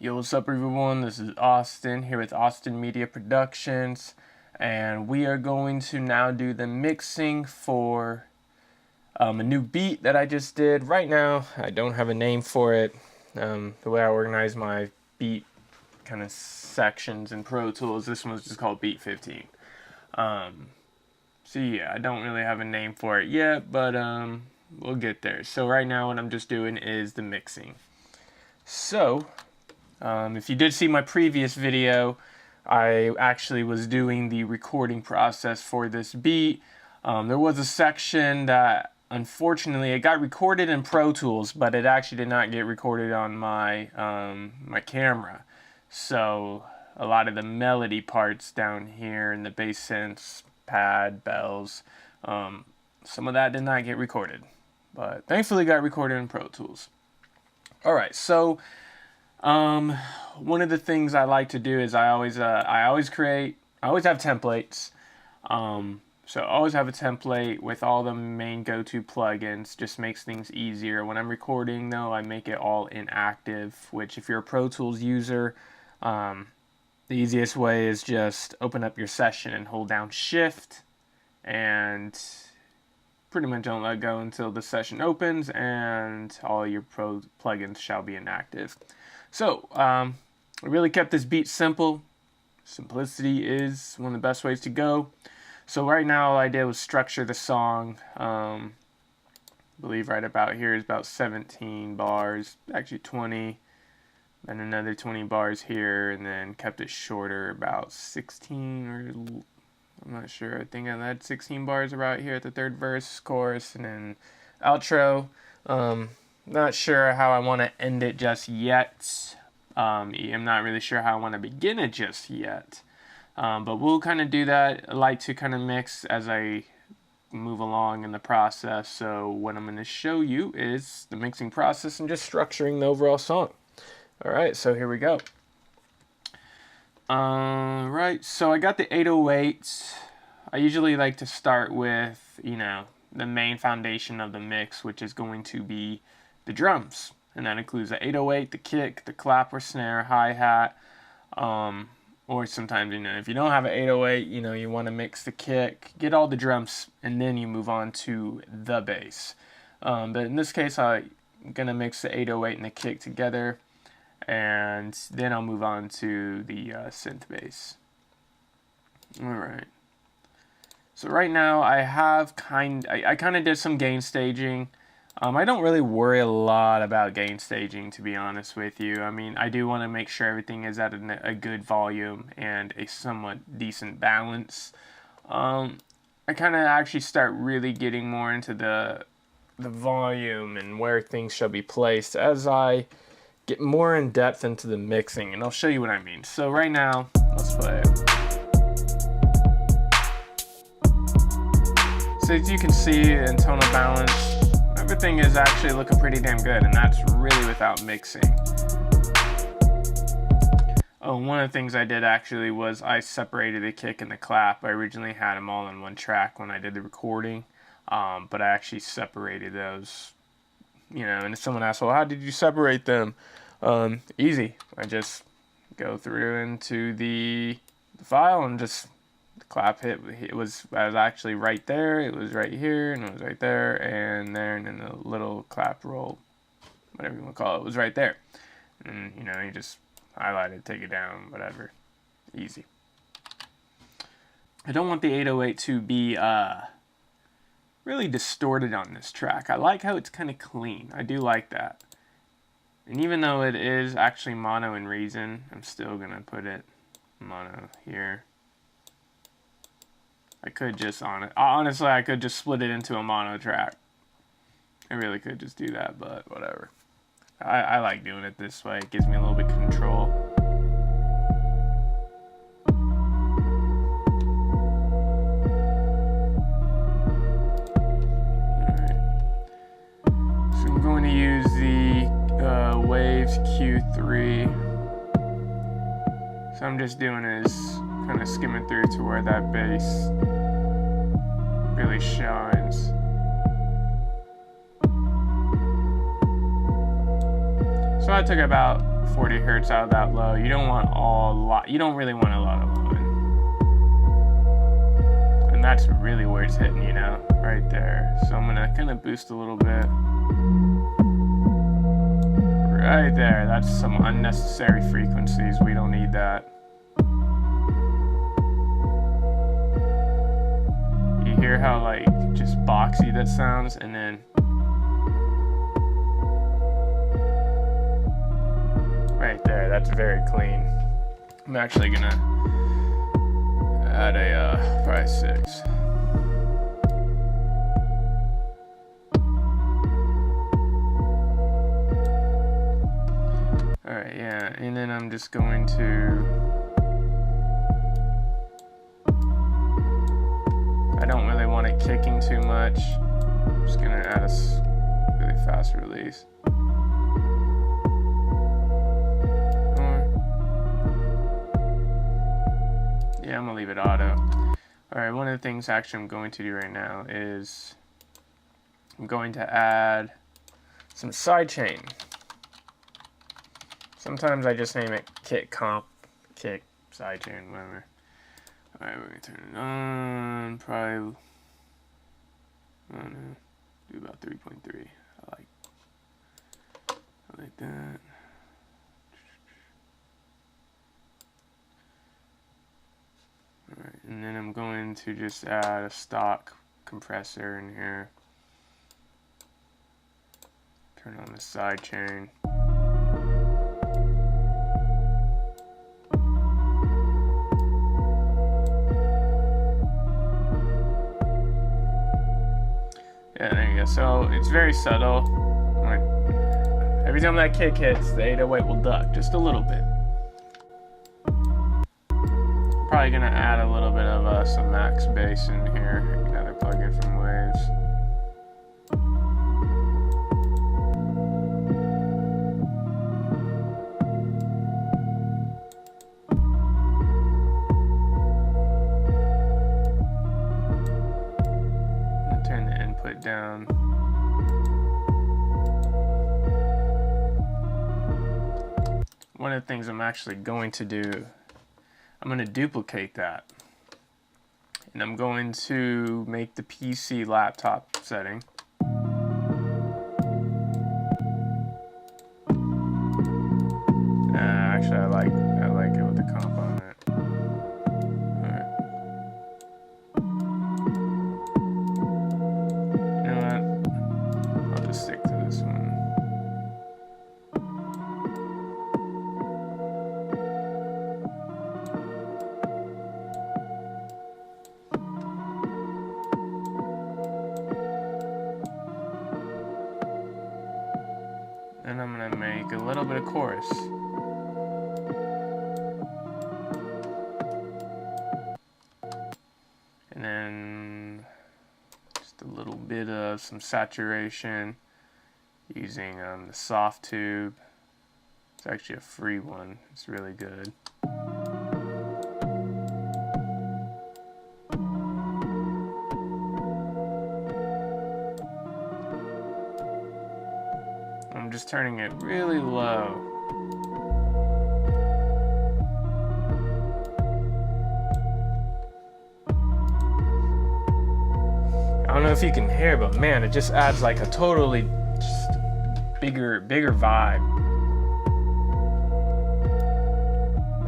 Yo, what's up everyone? This is Austin here with Austin Media Productions, and we are going to now do the mixing for a new beat that I just did. Right now, I don't have a name for it. The way I organize my beat kind of sections in Pro Tools, this one's just called Beat 15. So yeah, I don't really have a name for it yet, but we'll get there. So right now what I'm just doing is the mixing. So if you did see my previous video, I actually was doing the recording process for this beat. There was a section that unfortunately it got recorded in Pro Tools, but it actually did not get recorded on my my camera. So a lot of the melody parts down here in the bass synths, pad, bells, some of that did not get recorded, but thankfully got recorded in Pro Tools. Alright, so one of the things I like to do is I always have templates. So I always have a template with all the main go-to plugins. Just makes things easier. When I'm recording though, I make it all inactive, which if you're a Pro Tools user, the easiest way is just open up your session and hold down Shift and pretty much don't let go until the session opens and all your Pro plugins shall be inactive. So I really kept this beat simple. Simplicity is one of the best ways to go. So right now all I did was structure the song. I believe right about here is about 17 bars, actually 20. Then another 20 bars here, and then kept it shorter, about 16, or I'm not sure. I think I had 16 bars about here at the third verse, chorus, and then outro. Not sure how I want to end it just yet. I'm not really sure how I want to begin it just yet. But we'll kind of do that. I like to kind of mix as I move along in the process. So what I'm going to show you is the mixing process and just structuring the overall song. Alright, so here we go. Alright, so I got the 808. I usually like to start with, the main foundation of the mix, which is going to be the drums. And that includes the 808, the kick, the clap or snare, hi-hat. Or sometimes, if you don't have an 808, you want to mix the kick, get all the drums, and then you move on to the bass. But in this case, I'm going to mix the 808 and the kick together. And then I'll move on to the synth bass. Alright. So right now I have kind of did some gain staging. I don't really worry a lot about gain staging, to be honest with you. I mean, I do want to make sure everything is at a good volume and a somewhat decent balance. I kind of actually start really getting more into the volume and where things shall be placed as I get more in depth into the mixing, and I'll show you what I mean. So right now, let's play it. So as you can see in tonal balance, everything is actually looking pretty damn good, and that's really without mixing. Oh, one of the things I did actually was I separated the kick and the clap. I originally had them all on one track when I did the recording, but I actually separated those. And if someone asks, well, how did you separate them? Easy. I just go through into the file and just the clap hit. I was actually right there. It was right here, and it was right there, and then the little clap roll, whatever you want to call it, was right there. And you just highlight it, take it down, whatever. Easy. I don't want the 808 to be really distorted on this track. I like how it's kind of clean. I do like that. And even though it is actually mono in Reason, I'm still going to put it mono here. I could just, honestly, I could just split it into a mono track. I really could just do that, but whatever. I like doing it this way. It gives me a little bit of control. Waves Q3. So I'm just doing is kind of skimming through to where that bass really shines. So I took about 40 hertz out of that low. You don't want you don't really want a lot of low end. And that's really where it's hitting, you know, right there. So I'm gonna kind of boost a little bit. Right there, that's some unnecessary frequencies. We don't need that. You hear how like just boxy that sounds, and then right there, that's very clean. I'm actually gonna add a probably 6. Alright, yeah, and then I'm just going to, I don't really want it kicking too much. I'm just gonna add a really fast release. Yeah, I'm gonna leave it auto. Alright, one of the things actually I'm going to do right now is I'm going to add some sidechain. Sometimes I just name it kick comp, kick, sidechain, whatever. Alright, we're gonna turn it on. Probably, I don't know, do about 3.3. I like that. Alright, and then I'm going to just add a stock compressor in here. Turn on the sidechain. Yeah, there you go. So it's very subtle. Every time that kick hits, the 808 will duck just a little bit. Probably gonna add a little bit of some max bass in here. Another plugin from Waves. I'll turn the input down. One of the things I'm actually going to do, I'm going to duplicate that, and I'm going to make the PC laptop setting. Actually, I like it with the comp on it. Alright. You know what? I'll just stick to this one. And I'm gonna make a little bit of chorus. And then just a little bit of some saturation using the soft tube. It's actually a free one. It's really good. I'm just turning it really low. I don't know if you can hear, but man, it just adds like a totally just bigger vibe.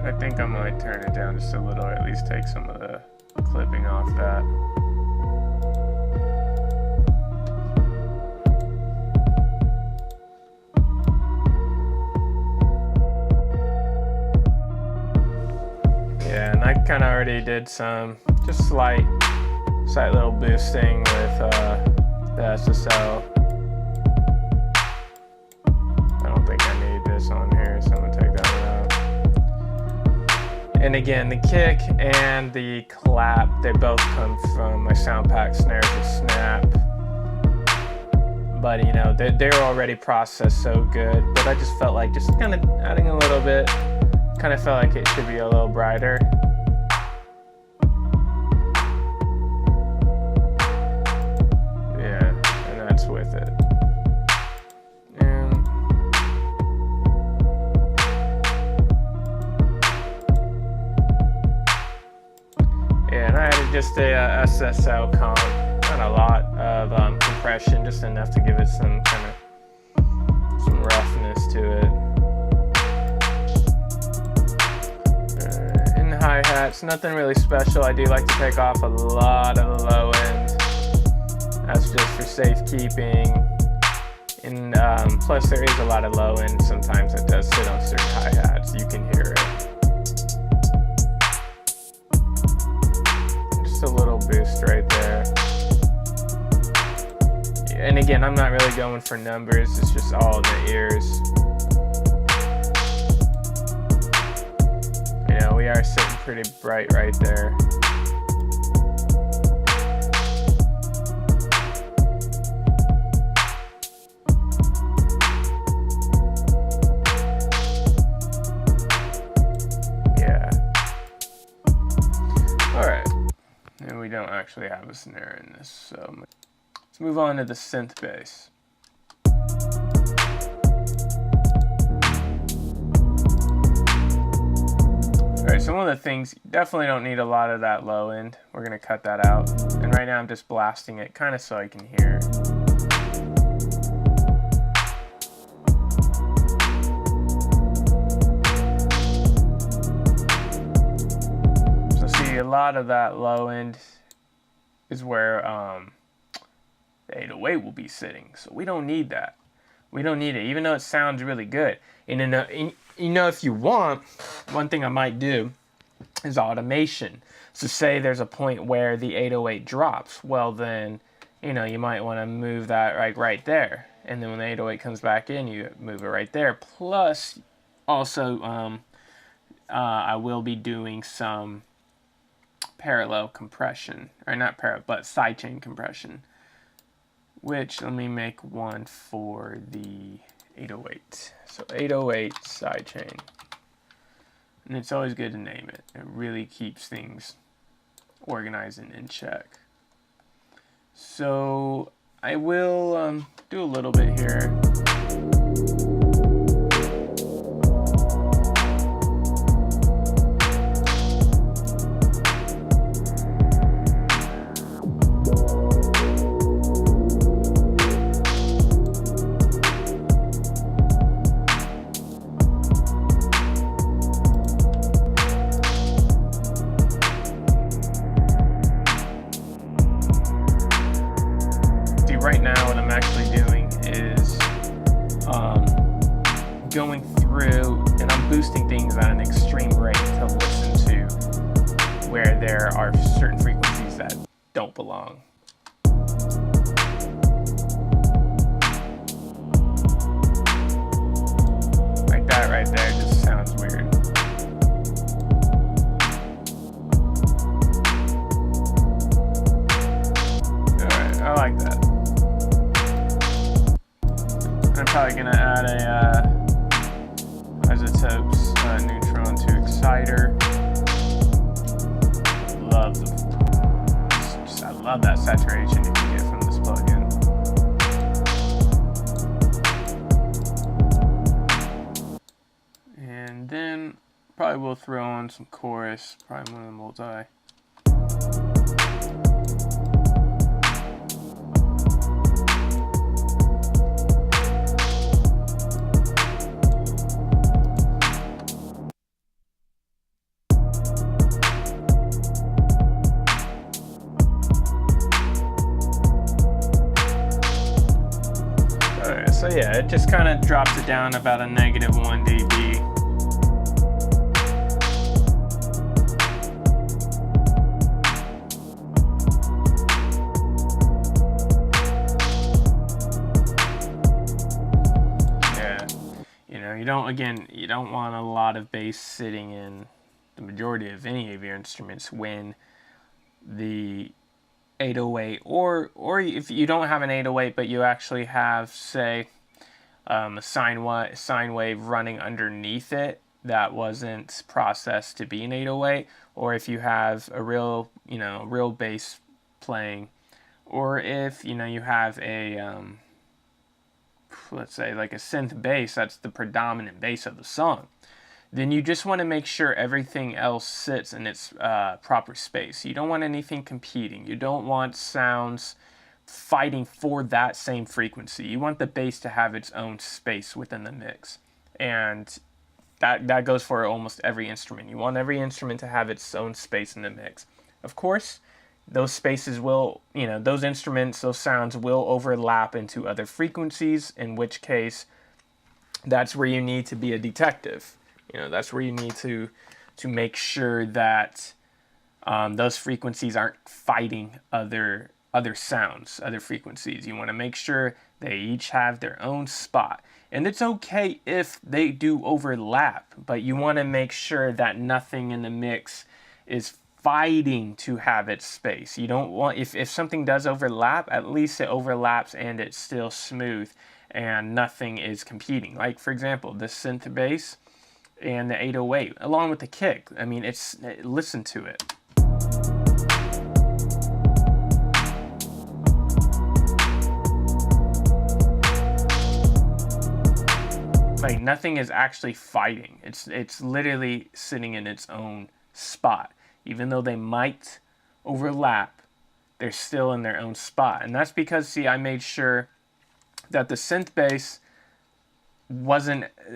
I think I might turn it down just a little, or at least take some of the clipping off that. Yeah, and I kind of already did some just slight little boosting with the SSL. I don't think I need this on here, so I'm gonna take that one out. And again, the kick and the clap, they both come from my sound pack snares with Snap. But you know, they're already processed so good, but I just felt like just kind of adding a little bit, kind of felt like it should be a little brighter. With it. And just a SSL comp, not a lot of compression, just enough to give it some kind of some roughness to it. In the hi-hats, nothing really special. I do like to take off a lot of the low end. That's just for safekeeping. And plus there is a lot of low end sometimes that does sit on certain hi-hats. You can hear it. Just a little boost right there. And again, I'm not really going for numbers, it's just all in the ears. You know, we are sitting pretty bright right there. Yeah. Alright. And we don't actually have a snare in this, so let's move on to the synth bass. Alright, so one of the things, you definitely don't need a lot of that low end. We're going to cut that out. And right now I'm just blasting it kind of so I can hear. So see, a lot of that low end is where the 808 will be sitting. So we don't need that. We don't need it, even though it sounds really good. And you know, if you want, one thing I might do is automation. So say there's a point where the 808 drops. Well then, you know, you might want to move that right there. And then when the 808 comes back in, you move it right there. Plus, also, I will be doing some parallel compression. Or not parallel, but sidechain compression. Which, let me make one for the 808. So 808 sidechain. And it's always good to name it. It really keeps things organized and in check. So I will do a little bit here. Right now what I'm actually doing is going through and I'm boosting things at an extreme rate to listen to where there are certain frequencies that don't belong. Like that right there just sounds weird. Alright, I like that. I'm probably gonna add a isotopes neutron to exciter. I love that saturation you can get from this plugin. And then probably will throw on some chorus, probably one of the multi. So yeah, it just kind of drops it down about a -1 dB. Yeah, you know, you don't want a lot of bass sitting in the majority of any of your instruments when the 808 or if you don't have an 808 but you actually have, say, a sine wave running underneath it that wasn't processed to be an 808, or if you have a real bass playing, or if you have a let's say like a synth bass that's the predominant bass of the song. then you just want to make sure everything else sits in its proper space. You don't want anything competing. You don't want sounds fighting for that same frequency. You want the bass to have its own space within the mix. And that goes for almost every instrument. You want every instrument to have its own space in the mix. Of course, those spaces will, those instruments, those sounds will overlap into other frequencies, in which case that's where you need to be a detective. That's where you need to make sure that those frequencies aren't fighting other sounds, other frequencies. You want to make sure they each have their own spot. And it's okay if they do overlap, but you want to make sure that nothing in the mix is fighting to have its space. You don't want, if something does overlap, at least it overlaps and it's still smooth and nothing is competing. Like, for example, the synth bass and the 808, along with the kick. I mean, listen to it. Like, nothing is actually fighting. It's literally sitting in its own spot. Even though they might overlap, they're still in their own spot. And that's because, see, I made sure that the synth bass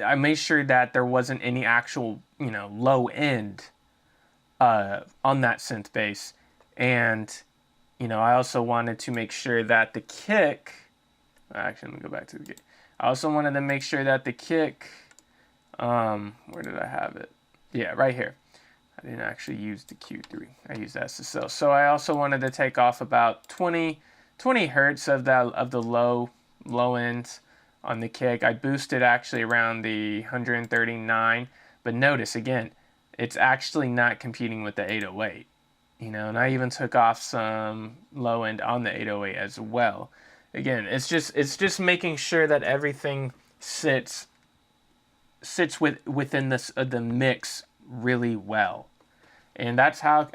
I made sure that there wasn't any actual, low end on that synth bass. And, I also wanted to make sure that the kick, actually, let me go back to the kick. I also wanted to make sure that the kick, where did I have it? Yeah, right here. I didn't actually use the Q3. I used SSL. So I also wanted to take off about 20 hertz of the low end on the kick. I boosted actually around the 139. But notice, again, it's actually not competing with the 808. And I even took off some low end on the 808 as well. Again, it's just making sure that everything sits within the mix really well. And that's how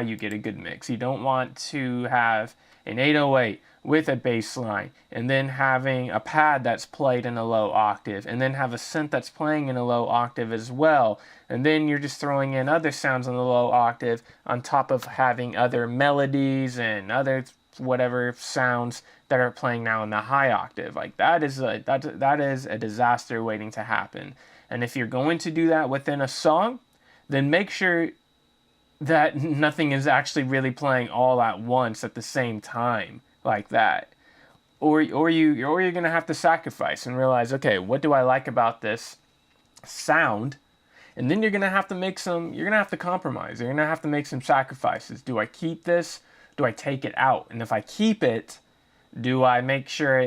you get a good mix. You don't want to have an 808 with a bass line and then having a pad that's played in a low octave and then have a synth that's playing in a low octave as well. And then you're just throwing in other sounds in the low octave on top of having other melodies and other whatever sounds that are playing now in the high octave. Like, that is a disaster waiting to happen. And if you're going to do that within a song, then make sure that nothing is actually really playing all at once at the same time like that. Or you're gonna have to sacrifice and realize, okay, what do I like about this sound? And then you're gonna have to compromise. You're gonna have to make some sacrifices. Do I keep this? Do I take it out? And if I keep it, do I make sure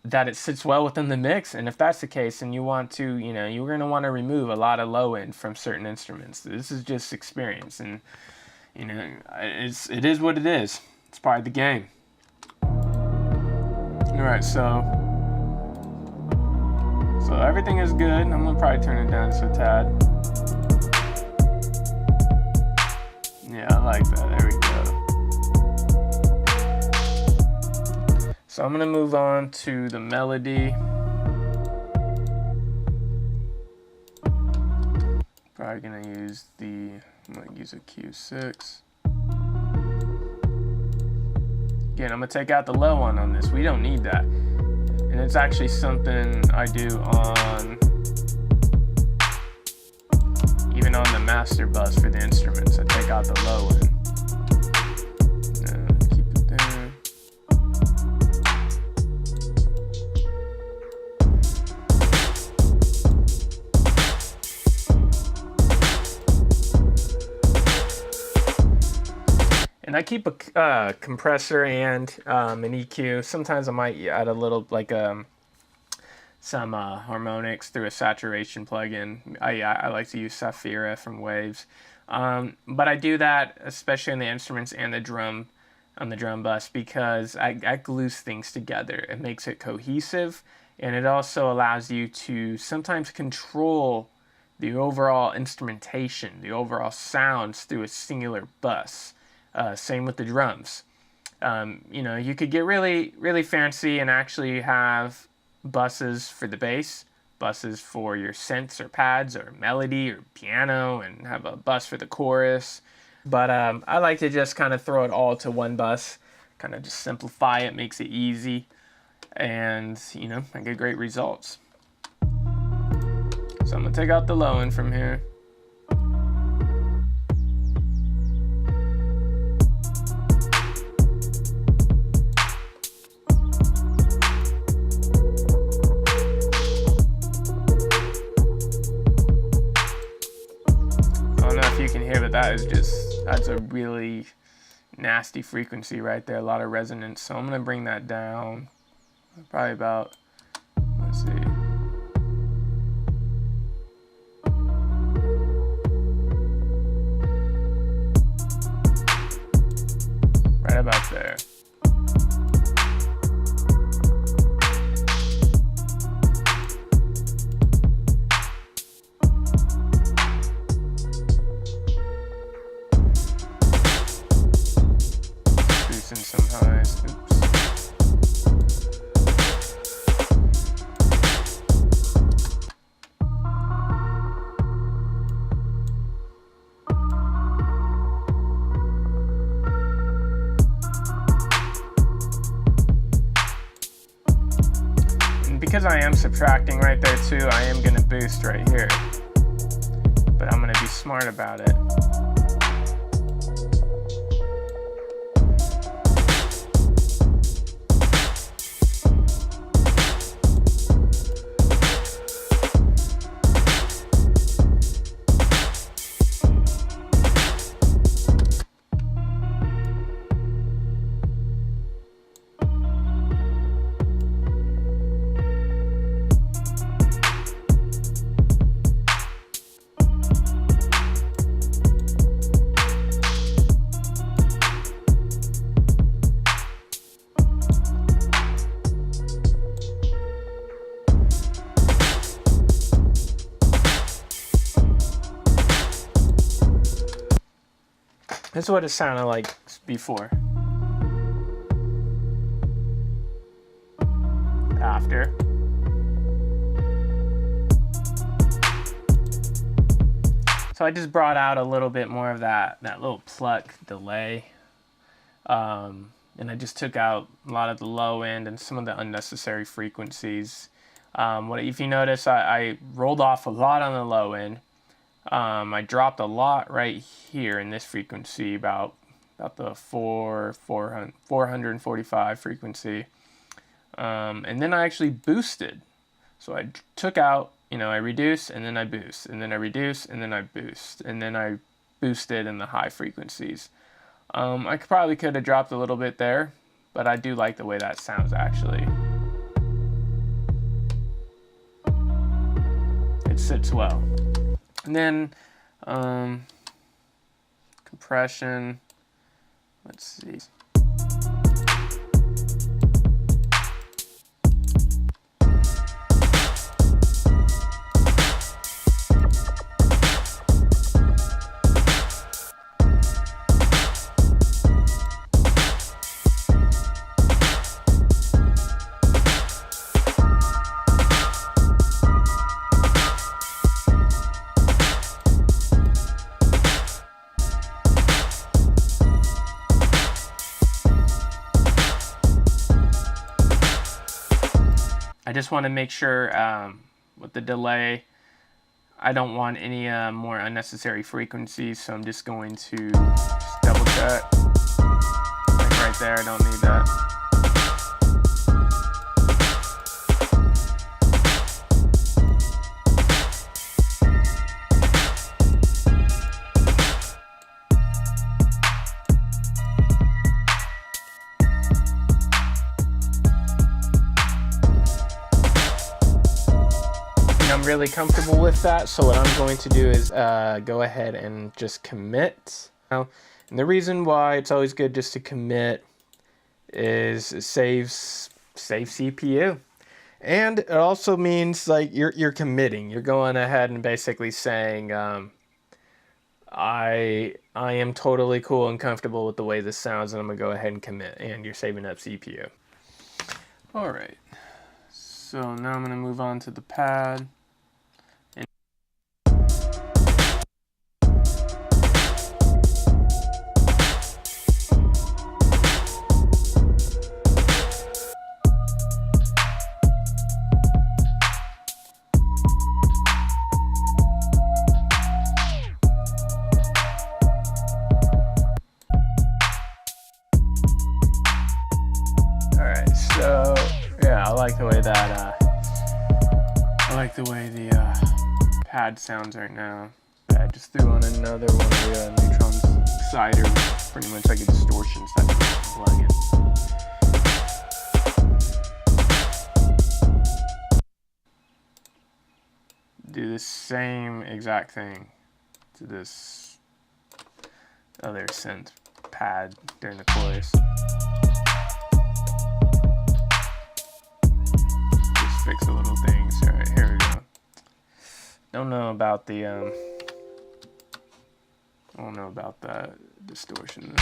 that it sits well within the mix? And if that's the case, then you want to, you're going to want to remove a lot of low end from certain instruments. This is just experience, and it is what it is. It's part of the game. All right, so everything is good. I'm gonna probably turn it down just a tad. Yeah, I like that. There we go. So I'm going to move on to the melody. Probably going to use I'm going to use a Q6. Again, I'm going to take out the low one on this. We don't need that. And it's actually something I do even on the master bus for the instruments. I take out the low end. Keep it there. And I keep a compressor and an EQ. Sometimes I might add a little, some harmonics through a saturation plugin. I like to use Saphira from Waves. But I do that especially on the instruments and on the drum bus, because I glues things together. It makes it cohesive, and it also allows you to sometimes control the overall instrumentation, the overall sounds through a singular bus. Same with the drums. You could get really, really fancy and actually have buses for the bass, buses for your synths or pads or melody or piano, and have a bus for the chorus. But I like to just kind of throw it all to one bus, kind of just simplify it, makes it easy, and you know, I get great results. So I'm gonna take out the low end from here. You can hear, but that's a really nasty frequency right there, a lot of resonance. So I'm gonna bring that down probably about, let's see, right about there. Some highs. Oops. And because I am subtracting right there too, I am going to boost right here. But I'm going to be smart about it. This is what it sounded like before. After. So I just brought out a little bit more of that little pluck delay. And I just took out a lot of the low end and some of the unnecessary frequencies. If you notice, I rolled off a lot on the low end. I dropped a lot right here in this frequency, about the 445 frequency. And then I actually boosted. So I took out, you know, I reduce and then I boost, and then I reduce and then I boost, and then I boosted in the high frequencies. I probably could have dropped a little bit there, but I do like the way that sounds actually. It sits well. And then compression, let's see. I just want to make sure with the delay, I don't want any more unnecessary frequencies, so I'm just going to just double check. Like right there, I don't need that. I'm really comfortable with that, so what I'm going to do is go ahead and just commit. Now, and the reason why it's always good just to commit is it saves CPU, and it also means like you're committing. You're going ahead and basically saying I am totally cool and comfortable with the way this sounds, and I'm gonna go ahead and commit, and you're saving up CPU. All right. So now I'm going to move on to the pad. So yeah, I like the way that the pad sounds right now. I just threw on another one of the Neutron's Cider, pretty much like a distortion plugin. Do the same exact thing to this other synth pad during the chorus. Fix a little things. All right, here we go. Don't know about the distortion.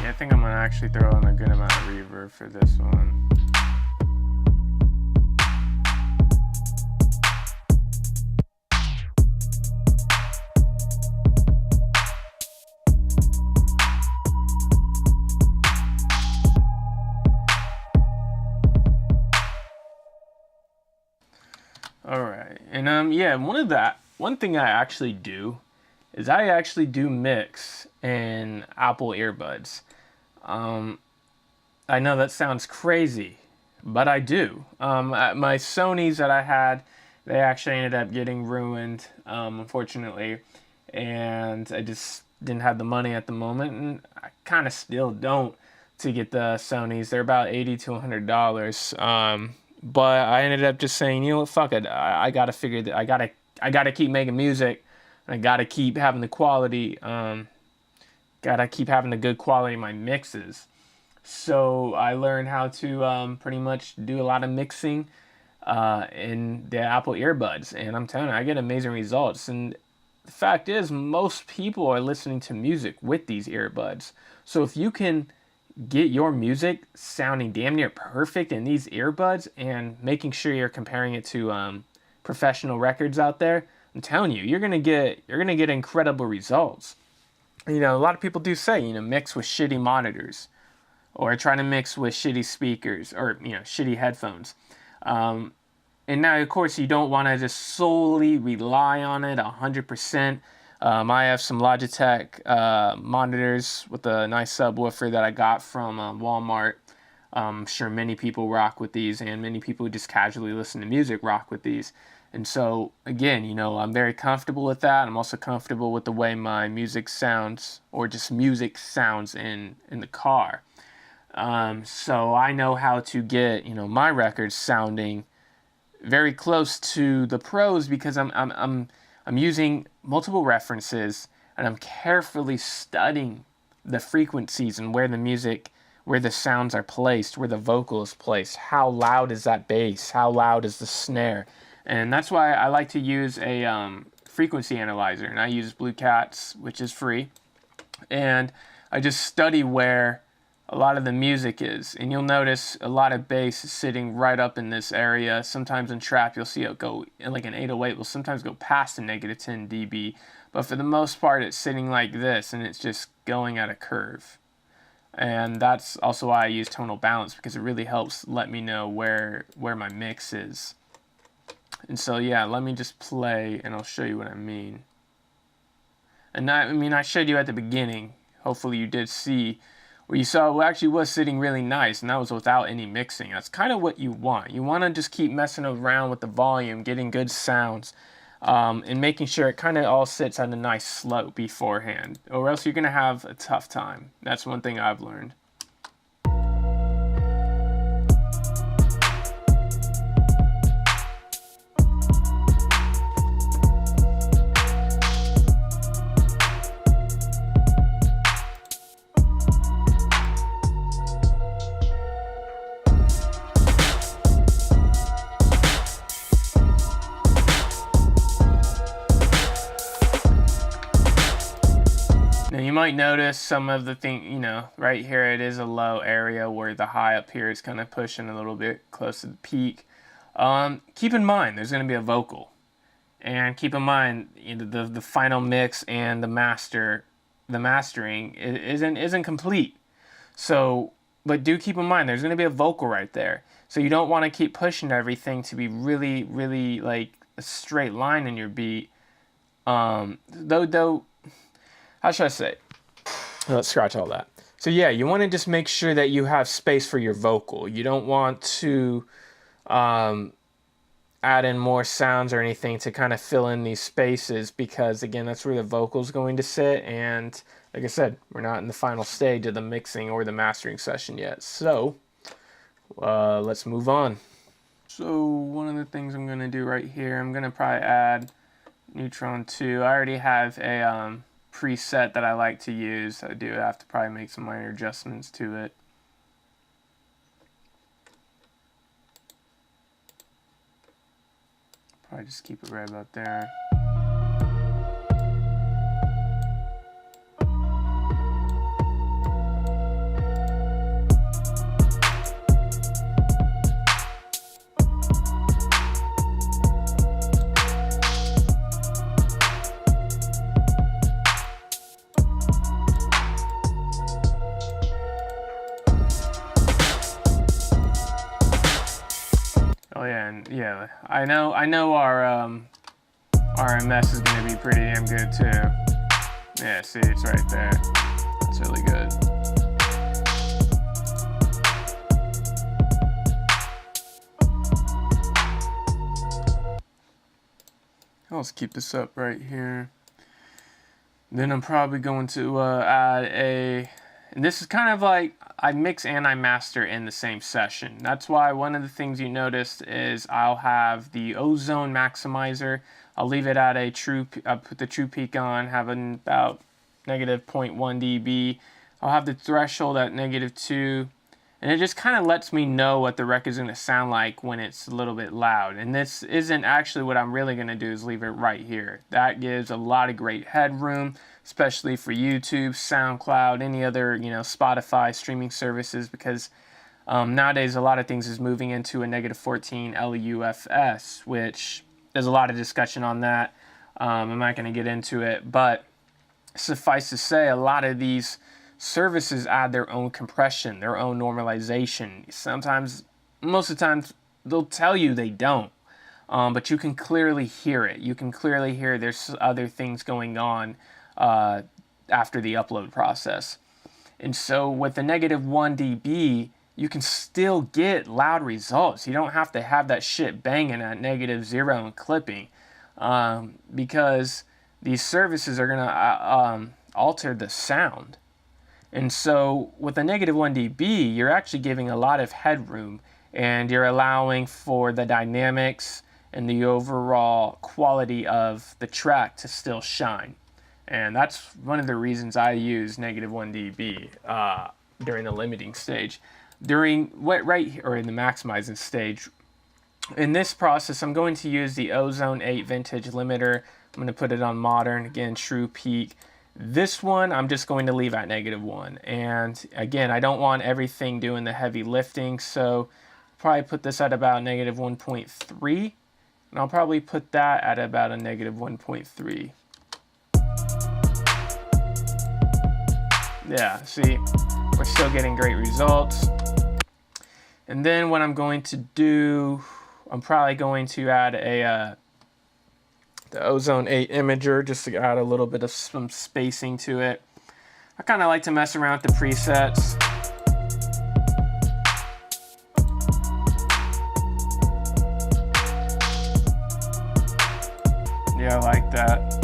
I think I'm gonna actually throw in a good amount of reverb for this one. All right, and yeah, one thing I actually do is I actually do mix in Apple earbuds. I know that sounds crazy, but I do. My Sonys that I had, they actually ended up getting ruined, unfortunately, and I just didn't have the money at the moment, and I kind of still don't to get the Sonys. They're about $80 to $100. But I ended up just saying, you know what, fuck it. I gotta figure that I gotta keep making music, and I gotta keep having the quality. Gotta keep having the good quality in my mixes. So I learned how to pretty much do a lot of mixing in the Apple earbuds, and I'm telling you, I get amazing results. And the fact is, most people are listening to music with these earbuds. So if you can get your music sounding damn near perfect in these earbuds and making sure you're comparing it to professional records out there, I'm telling you, you're gonna get incredible results. You know, a lot of people do say, you know, mix with shitty monitors, or try to mix with shitty speakers, or, you know, shitty headphones. And now, of course, you don't want to just solely rely on it 100%. I have some Logitech monitors with a nice subwoofer that I got from Walmart. I'm sure many people rock with these, and many people who just casually listen to music rock with these. And so, again, you know, I'm very comfortable with that. I'm also comfortable with the way my music sounds, or just music sounds in the car. So I know how to get, you know, my records sounding very close to the pros, because I'm using multiple references, and I'm carefully studying the frequencies and where the sounds are placed, where the vocal is placed, how loud is that bass, how loud is the snare. And that's why I like to use a frequency analyzer, and I use Blue Cat's, which is free, and I just study where a lot of the music is. And you'll notice a lot of bass is sitting right up in this area. Sometimes in trap you'll see it go, like an 808 will sometimes go past the -10 dB, but for the most part it's sitting like this, and it's just going at a curve. And that's also why I use tonal balance, because it really helps let me know where my mix is. And so yeah, let me just play and I'll show you what I mean. And I showed you at the beginning, hopefully you did see, where you saw it actually was sitting really nice, and that was without any mixing. That's kind of what you want. You want to just keep messing around with the volume, getting good sounds, and making sure it kind of all sits at a nice slope beforehand, or else you're going to have a tough time. That's one thing I've learned. Now you might notice some of the thing, right here it is a low area where the high up here is kind of pushing a little bit close to the peak. Keep in mind there's going to be a vocal, and keep in mind the final mix and the mastering isn't complete. So, but do keep in mind there's going to be a vocal right there. So you don't want to keep pushing everything to be really, really like a straight line in your beat. Though. How should I say? Let's scratch all that. So yeah, you want to just make sure that you have space for your vocal. You don't want to add in more sounds or anything to kind of fill in these spaces, because again, that's where the vocal is going to sit. And like I said, we're not in the final stage of the mixing or the mastering session yet. So let's move on. So one of the things I'm going to do right here, I'm going to probably add Neutron 2. I already have a preset that I like to use. I do have to probably make some minor adjustments to it. Probably just keep it right about there. Oh yeah, and yeah, I know our RMS is gonna be pretty damn good too. Yeah, see, it's right there. That's really good. Let's keep this up right here. Then I'm probably going to add and this is kind of like I mix and I master in the same session. That's why one of the things you noticed is I'll have the ozone maximizer. I'll leave it at a I'll put the true peak on, have about negative 0.1 dB. I'll have the threshold at -2. And it just kind of lets me know what the record's going to sound like when it's a little bit loud. And this isn't actually what I'm really going to do, is leave it right here. That gives a lot of great headroom, especially for YouTube, SoundCloud, any other, Spotify streaming services, because nowadays a lot of things is moving into a -14 LUFS, which there's a lot of discussion on that. I'm not going to get into it, but suffice to say, a lot of these services add their own compression, their own normalization. Sometimes, most of the time, they'll tell you they don't, but you can clearly hear it. You can clearly hear there's other things going on after the upload process. And so with the -1 dB, you can still get loud results. You don't have to have that shit banging at -0 and clipping, because these services are going to alter the sound. And so with a -1 dB, you're actually giving a lot of headroom, and you're allowing for the dynamics and the overall quality of the track to still shine. And that's one of the reasons I use -1 dB during the limiting stage. During in the maximizing stage, in this process, I'm going to use the Ozone 8 Vintage Limiter. I'm going to put it on modern, again, true peak. This one, I'm just going to leave at -1. And again, I don't want everything doing the heavy lifting, so probably put this at about -1.3. And I'll probably put that at about a -1.3. Yeah, see, we're still getting great results. And then what I'm going to do, I'm probably going to add the Ozone 8 imager just to add a little bit of some spacing to it. I kind of like to mess around with the presets. Yeah, I like that.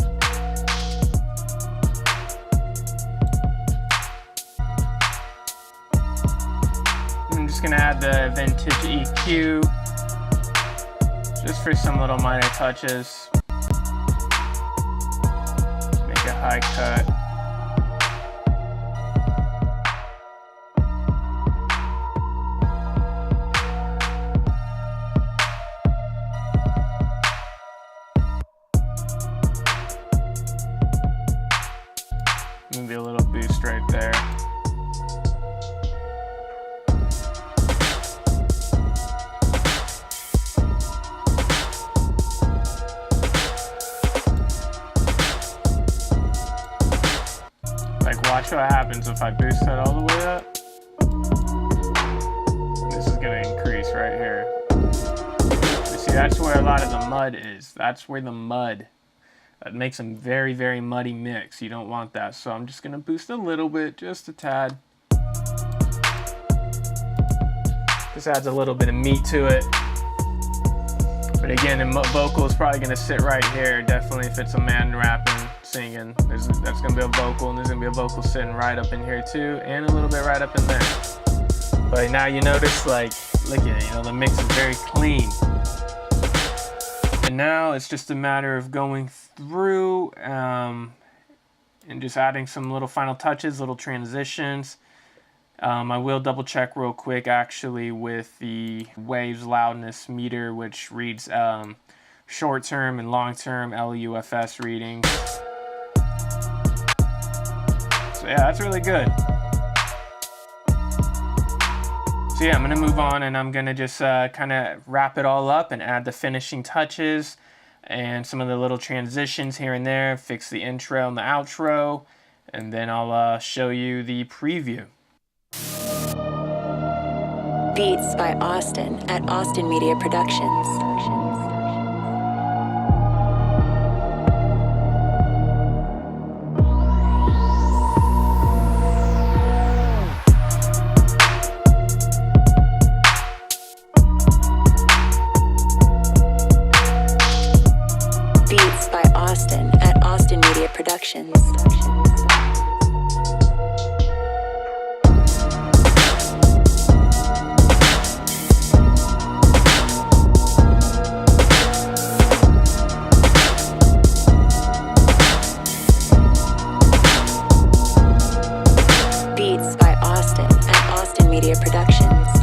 I'm just gonna add the vintage EQ just for some little minor touches. Make a high cut. Maybe a little boost right there. Like, watch what happens if I boost that all the way up. This is gonna increase right here. You see, that's where a lot of the mud is. That's where the mud. That makes them very, very muddy mix. You don't want that. So I'm just gonna boost a little bit, just a tad. This adds a little bit of meat to it. But again, the vocal is probably gonna sit right here. Definitely if it's a man rapping, singing, that's gonna be a vocal, and there's gonna be a vocal sitting right up in here too, and a little bit right up in there. But now you notice, like, look at it, the mix is very clean. And now it's just a matter of going through and just adding some little final touches, little transitions. I will double check real quick actually with the waves loudness meter, which reads short term and long term LUFS readings. So yeah, that's really good. So yeah, I'm gonna move on and I'm gonna just kind of wrap it all up and add the finishing touches and some of the little transitions here and there, fix the intro and the outro, and then I'll show you the preview. Beats by Austin at Austin Media Productions. Productions. Beats by Austin at Austin Media Productions.